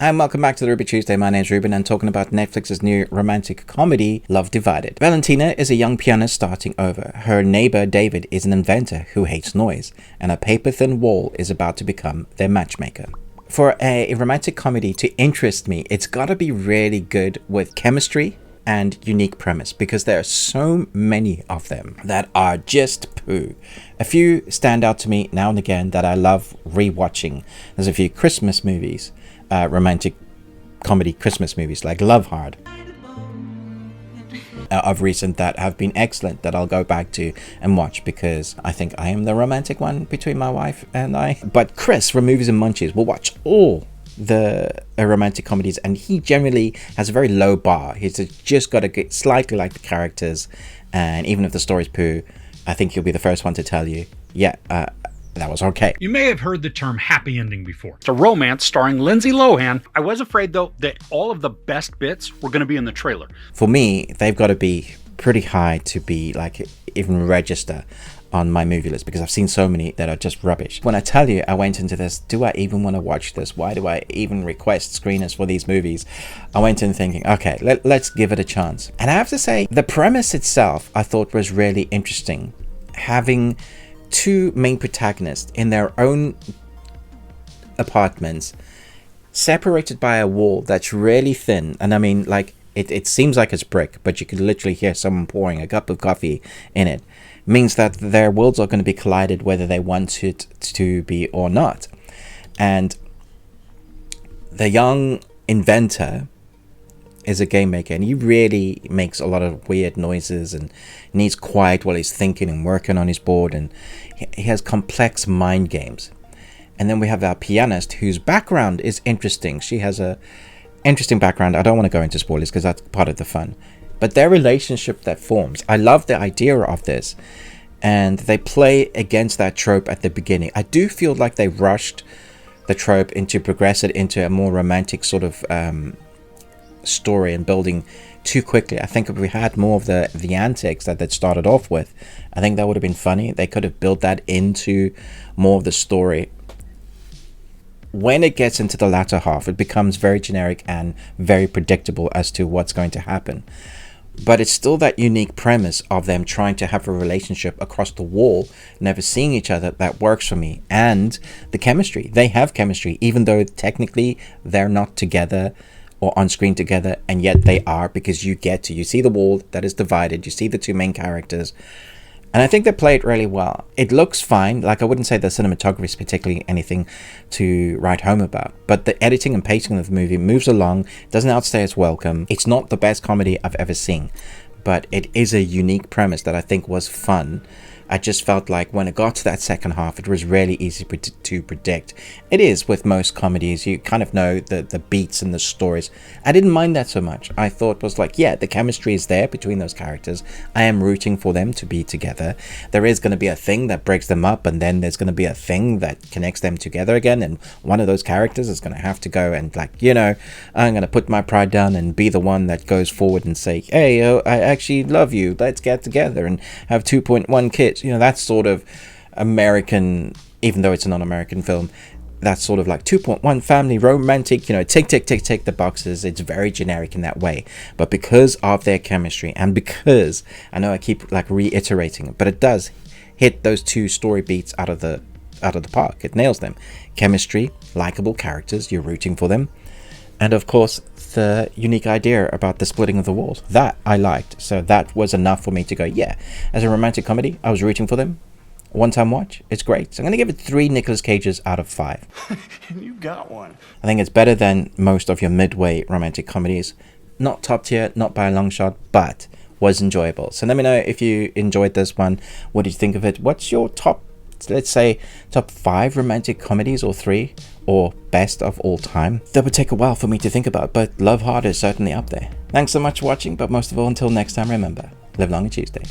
And welcome back to the Ruby Tuesday. My name's Ruben and talking about Netflix's new romantic comedy, Love Divided. Valentina is a young pianist starting over. Her neighbor David is an inventor who hates noise, and a paper-thin wall is about to become their matchmaker. For a romantic comedy to interest me, it's gotta be really good with chemistry and unique premise, because there are so many of them that are just poo. A few stand out to me now and again that I love rewatching. There's a few Christmas movies, romantic comedy Christmas movies like Love Hard of recent that have been excellent, that I'll go back to and watch because I think I am the romantic one between my wife and I. But Chris from Movies and Munchies will watch all the romantic comedies, and he generally has a very low bar. He's just got to get slightly like the characters, and even if the story's poo, I think he'll be the first one to tell you, yeah, that was okay. You may have heard the term happy ending before. It's a romance starring Lindsay Lohan. I was afraid, though, that all of the best bits were going to be in the trailer. For me, they've got to be pretty high to be like even register on my movie list, because I've seen so many that are just rubbish. When I tell you I went into this, do I even want to watch this? Why do I even request screeners for these movies? I went in thinking, okay, let's give it a chance. And I have to say, the premise itself I thought was really interesting. Having two main protagonists in their own apartments, separated by a wall that's really thin, and I mean, like, it seems like it's brick, but you could literally hear someone pouring a cup of coffee in it. Means that their worlds are going to be collided whether they want it to be or not. And the young inventor is a game maker, and he really makes a lot of weird noises and needs quiet while he's thinking and working on his board, and he has complex mind games. And then we have our pianist, whose background is interesting. She has a interesting background. I don't want to go into spoilers because that's part of the fun, but their relationship that forms, I love the idea of this, and they play against that trope at the beginning. I do feel like they rushed the trope into progress it into a more romantic sort of story and building too quickly. I think if we had more of the antics that they'd started off with, I think that would have been funny. They could have built that into more of the story. When it gets into the latter half, it becomes very generic and very predictable as to what's going to happen. But it's still that unique premise of them trying to have a relationship across the wall, never seeing each other, that works for me. And the chemistry. They have chemistry, even though technically they're not together or on screen together, and yet they are, because you see the wall that is divided, you see the two main characters. And I think they play it really well. It looks fine. Like, I wouldn't say the cinematography is particularly anything to write home about, but the editing and pacing of the movie moves along, doesn't outstay its welcome. It's not the best comedy I've ever seen, but it is a unique premise that I think was fun. I just felt like when it got to that second half, it was really easy to predict. It is with most comedies. You kind of know the beats and the stories. I didn't mind that so much. I thought it was like, yeah, the chemistry is there between those characters. I am rooting for them to be together. There is going to be a thing that breaks them up, and then there's going to be a thing that connects them together again, and one of those characters is going to have to go and, like, you know, I'm going to put my pride down and be the one that goes forward and say, hey, I actually love you. Let's get together and have 2.1 kids. You know, that's sort of American, even though it's a non-American film. That's sort of like 2.1 family romantic, you know, tick the boxes. It's very generic in that way. But because of their chemistry, and because I know I keep like reiterating it, but it does hit those two story beats out of the park. It nails them. Chemistry, likable characters, you're rooting for them. And of course, the unique idea about the splitting of the walls. That I liked. So that was enough for me to go, yeah, as a romantic comedy, I was rooting for them. One-time watch, it's great. So I'm going to give it 3 Nicolas Cages out of 5. You got one. I think it's better than most of your midway romantic comedies. Not top tier, not by a long shot, but was enjoyable. So let me know if you enjoyed this one. What did you think of it? What's your top, let's say, top 5 romantic comedies, or 3, or best of all time? That would take a while for me to think about, but Love Hard is certainly up there. Thanks so much for watching, but most of all, until next time, remember, live long and Tuesday.